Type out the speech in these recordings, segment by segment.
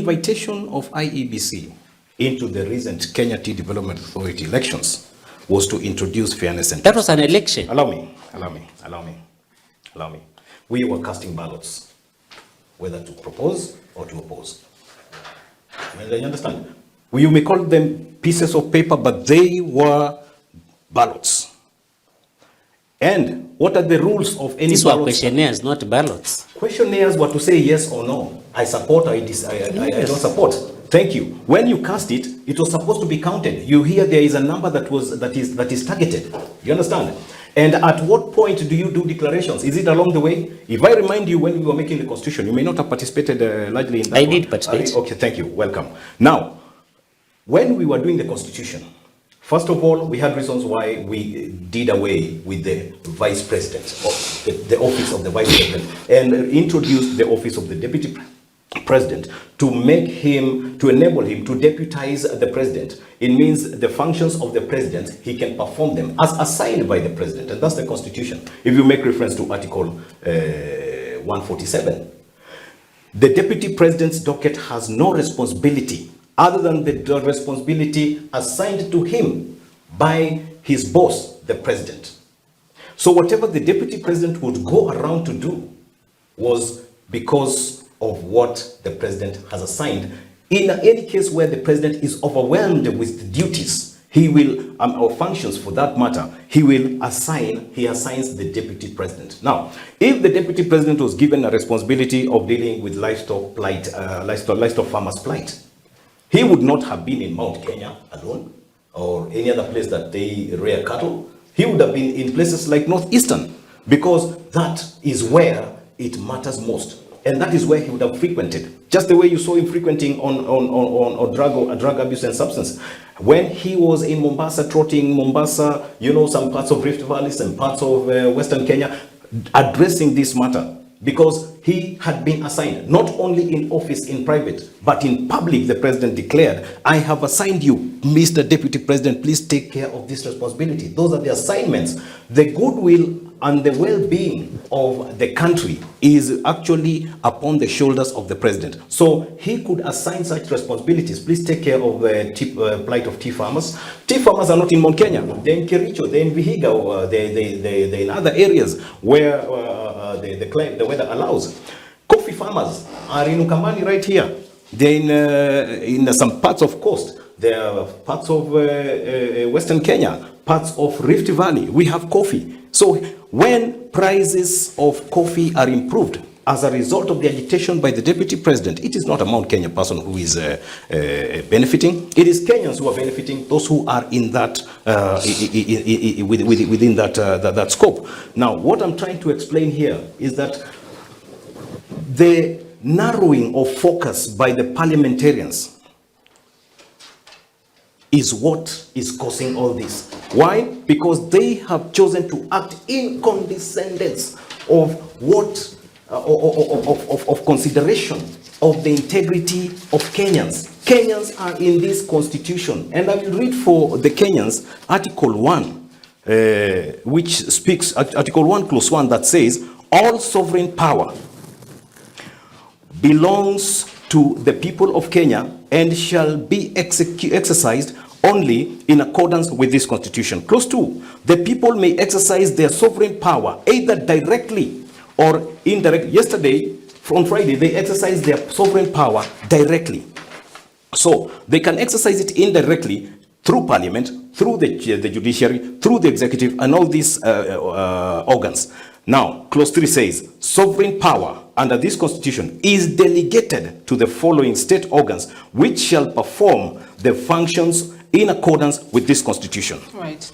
invitation of IEBC into the recent Kenya Tea Development Authority elections was to introduce fairness and that was an election. Allow me. We were casting ballots, whether to propose or to oppose. Well, you understand? You may call them pieces of paper, but they were ballots. And what are the rules of any These ballots? were questionnaires, not ballots. Questionnaires were to say yes or no. I support, I don't support. Thank you. When you cast it, it was supposed to be counted. You hear there is a number that is targeted. You understand? And at what point do you do declarations? Is it along the way? If I remind you when we were making the constitution, you may not have participated largely in that. I did participate. Okay, thank you. Welcome. Now, when we were doing the constitution, first of all, we had reasons why we did away with the vice president, or the office of the vice president, and introduced the office of the deputy president to enable him to deputize the president. It means the functions of the president, he can perform them as assigned by the president, and that's the constitution. If you make reference to Article 147, the deputy president's docket has no responsibility other than the responsibility assigned to him by his boss, the president. So whatever the deputy president would go around to do was because of what the president has assigned. In any case where the president is overwhelmed with duties, he will, or functions for that matter, he assigns the deputy president. Now, if the deputy president was given a responsibility of dealing with livestock farmers' plight, he would not have been in Mount Kenya alone or any other place that they rear cattle. He would have been in places like Northeastern, because that is where it matters most. And that is where he would have frequented. Just the way you saw him frequenting on drug abuse and substance. When he was in Mombasa, trotting Mombasa, some parts of Rift Valley, some parts of Western Kenya, addressing this matter. Because he had been assigned, not only in office in private, but in public, the president declared, I have assigned you, Mr. Deputy President, please take care of this responsibility. Those are the assignments. The goodwill and the well-being of the country is actually upon the shoulders of the president. So he could assign such responsibilities. Please take care of the plight of tea farmers. Tea farmers are not in Mount Kenya. They're in Kericho, they're in Vihiga, they're in other areas where the weather allows. Coffee farmers are in Ukambani right here. They're in some parts of coast. There are parts of Western Kenya, parts of Rift Valley. We have coffee. So when prices of coffee are improved as a result of the agitation by the deputy president, it is not a Mount Kenya person who is benefiting. It is Kenyans who are benefiting, those who are in that within that scope. Now, what I'm trying to explain here is that the narrowing of focus by the parliamentarians is what is causing all this. Why? Because they have chosen to act in condescendence of what, of consideration of the integrity of Kenyans. Kenyans are in this constitution, and I will read for the Kenyans Article 1, which speaks, Article 1 clause 1, that says, all sovereign power belongs to the people of Kenya and shall be exercised only in accordance with this constitution. Clause 2, the people may exercise their sovereign power either directly or indirectly. Yesterday, on Friday, they exercised their sovereign power directly. So they can exercise it indirectly through parliament, through the judiciary, through the executive, and all these organs. Now, clause 3 says, sovereign power under this constitution is delegated to the following state organs, which shall perform the functions in accordance with this constitution. Right.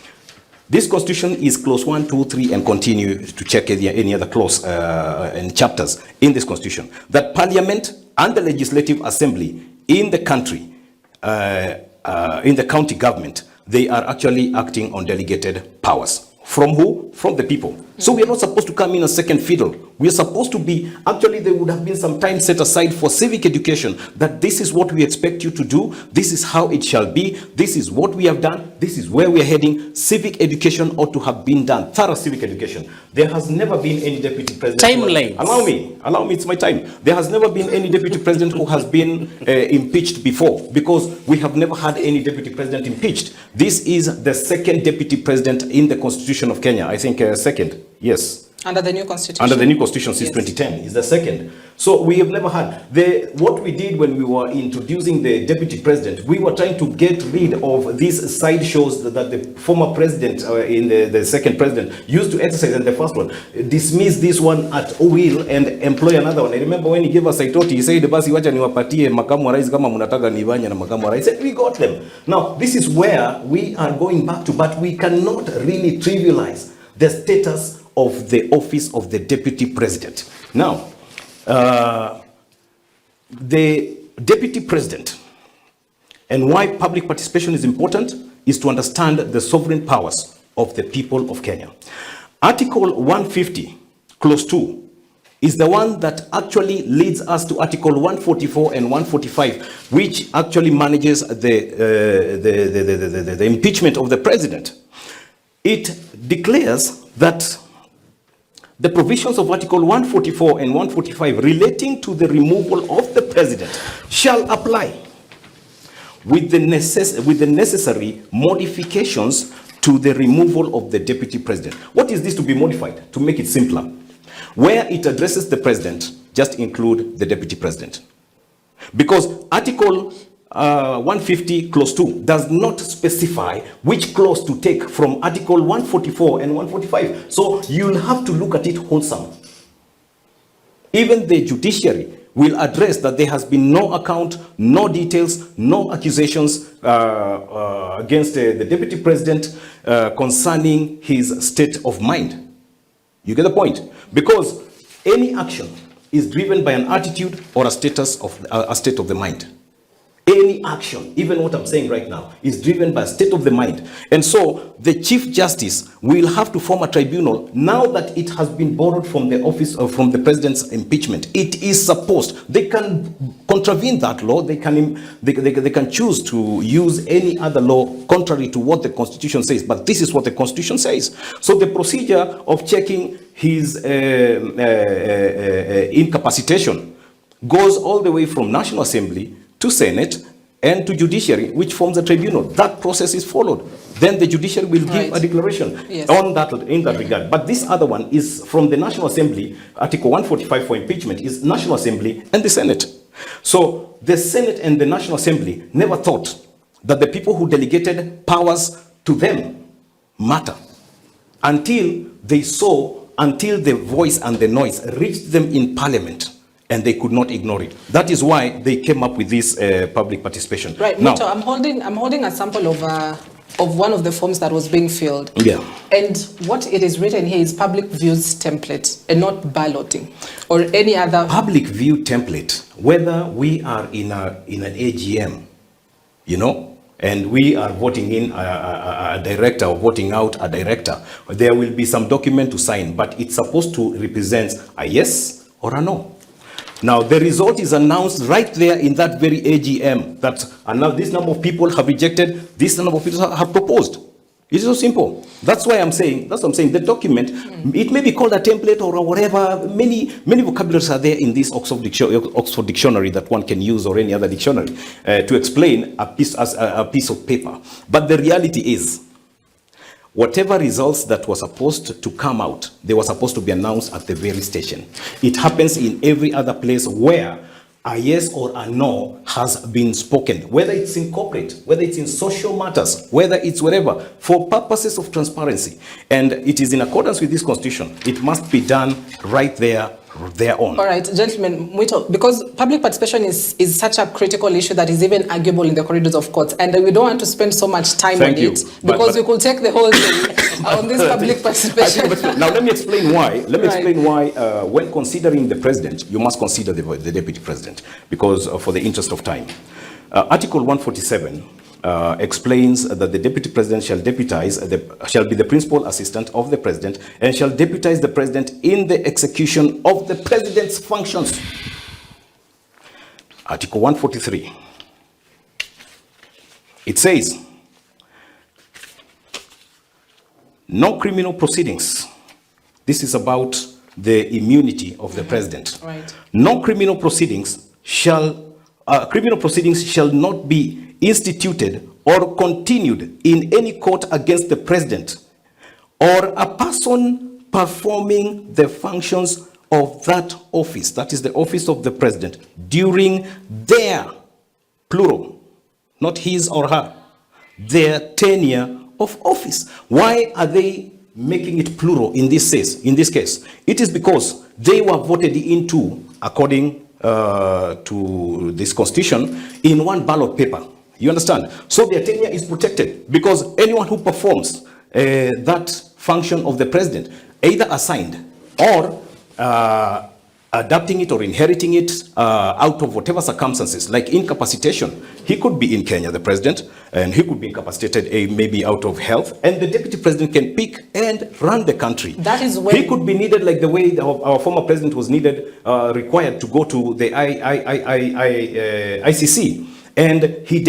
This constitution is clause 1, 2, 3, and continue to check any other clause and chapters in this constitution. That parliament and the legislative assembly in the country, in the county government, they are actually acting on delegated powers. From who? From the people. So we are not supposed to come in a second fiddle. We are supposed to be, actually there would have been some time set aside for civic education, that this is what we expect you to do, this is how it shall be, this is what we have done, this is where we are heading. Civic education ought to have been done, thorough civic education. There has never been any deputy president. Timelines. Allow me, it's my time. There has never been any deputy president who has been impeached before, because we have never had any deputy president impeached. This is the second deputy president in the Constitution of Kenya. I think second, yes. Under the new constitution? Under the new constitution since 2010 is the second. So we have never had. What we did when we were introducing the deputy president, we were trying to get rid of these sideshows that the former president, in the second president, used to exercise in the first one. Dismiss this one at will and employ another one. I remember when he gave us Saitoti, he said, basi wacha niwapatie makamu wa rais kama mnataka nivanye na makamu wa rais. And we got them. Now, this is where we are going back to, but we cannot really trivialize the status of the office of the deputy president. Now, the deputy president, and why public participation is important, is to understand the sovereign powers of the people of Kenya. Article 150, clause 2, is the one that actually leads us to Article 144 and 145, which actually manages the impeachment of the president. It declares that the provisions of Article 144 and 145 relating to the removal of the president shall apply with the necessary modifications to the removal of the deputy president. What is this to be modified? To make it simpler. Where it addresses the president, just include the deputy president. Because Article 150 clause 2 does not specify which clause to take from Article 144 and 145. So you'll have to look at it wholesome. Even the judiciary will address that there has been no account, no details, no accusations against the deputy president concerning his state of mind. You get the point? Because any action is driven by an attitude or a state of the mind. Any action, even what I'm saying right now, is driven by a state of the mind. And so the Chief Justice will have to form a tribunal now that it has been borrowed from the office of from the president's impeachment. It is supposed, they can contravene that law, they can choose to use any other law contrary to what the Constitution says, but this is what the Constitution says. So the procedure of checking his incapacitation goes all the way from National Assembly to Senate and to judiciary, which forms a tribunal. That process is followed. Then the judiciary will give a declaration on that, in that regard. But this other one is from the National Assembly. Article 145 for impeachment is National Assembly and the Senate. So the Senate and the National Assembly never thought that the people who delegated powers to them matter until they saw, until the voice and the noise reached them in Parliament. And they could not ignore it. That is why they came up with this public participation. Right, now, Mito, I'm holding a sample of one of the forms that was being filled. Yeah. And what it is written here is public views template and not balloting or any other. Public view template, whether we are in an AGM, you know, and we are voting in a director or voting out a director, there will be some document to sign, but it's supposed to represent a yes or a no. Now, the result is announced right there in that very AGM that now this number of people have rejected, this number of people have proposed. It's so simple. That's why I'm saying, the document, it may be called a template or whatever. Many vocabularies are there in this Oxford Dictionary that one can use, or any other dictionary, to explain a piece of paper. But the reality is, whatever results that were supposed to come out, they were supposed to be announced at the very station. It happens in every other place where a yes or a no has been spoken, whether it's in corporate, whether it's in social matters, whether it's whatever, for purposes of transparency. And it is in accordance with this Constitution. It must be done right there, thereon. All right, gentlemen, because public participation is such a critical issue that is even arguable in the corridors of courts, and we don't want to spend so much time on it, because we could take the whole day on this public participation. Now let me explain why. Explain why when considering the president, you must consider the deputy president, because for the interest of time. Article 147 explains that the deputy president shall be the principal assistant of the president and shall deputize the president in the execution of the president's functions. Article 143. It says, no criminal proceedings. This is about the immunity of the president. Right. No criminal proceedings shall not be instituted or continued in any court against the president or a person performing the functions of that office, that is the office of the president, during their, plural, not his or her, their tenure of office. Why are they making it plural in this case? It is because they were voted into, according to this constitution, in one ballot paper. You understand? So their tenure is protected because anyone who performs that function of the president, either assigned or adapting it or inheriting it out of whatever circumstances, like incapacitation. He could be in Kenya, the president, and he could be incapacitated maybe out of health, and the deputy president can pick and run the country. That is when he could be needed, like the way our former president was needed, required to go to the ICC. And he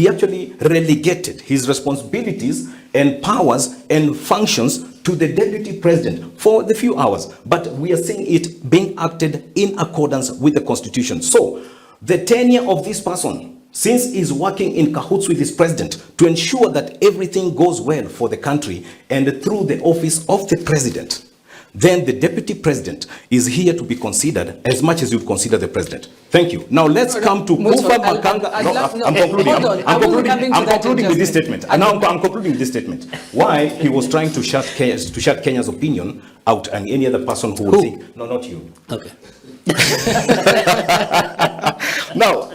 actually relegated his responsibilities and powers and functions to the deputy president for the few hours. But we are seeing it being acted in accordance with the constitution. So the tenure of this person, since he's working in cahoots with his president to ensure that everything goes well for the country and through the office of the president, then the deputy president is here to be considered as much as you consider the president. Thank you. Now let's come to Kufa Makanga. I'm concluding with this statement. And now I'm concluding with this statement. Why he was trying to shut Kenya's opinion out and any other person who would think, no, not you. Okay. Now,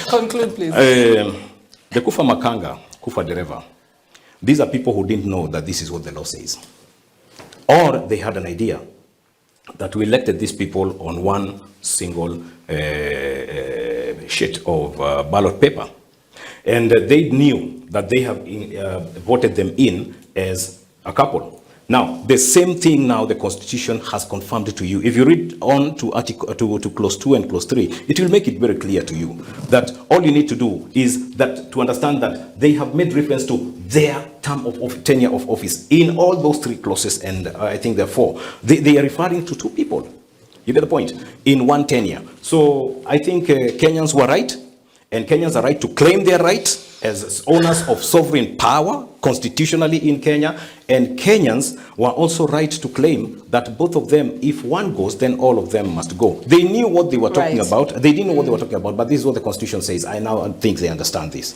conclude, please. The Kufa Makanga, Kufa Dereva, these are people who didn't know that this is what the law says. Or they had an idea that we elected these people on one single sheet of ballot paper. And they knew that they have voted them in as a couple. Now, the same thing now the Constitution has confirmed to you. If you read on to to clause 2 and clause 3, it will make it very clear to you that all you need to do is that to understand that they have made reference to their term of tenure of office in all those 3 clauses, and I think there are 4. They are referring to 2 people. You get the point? In one tenure. So I think Kenyans were right, and Kenyans are right to claim their rights as owners of sovereign power constitutionally in Kenya, and Kenyans were also right to claim that both of them, if one goes, then all of them must go. They knew what they were talking about. They didn't know what they were talking about, but this is what the Constitution says. I now think they understand this.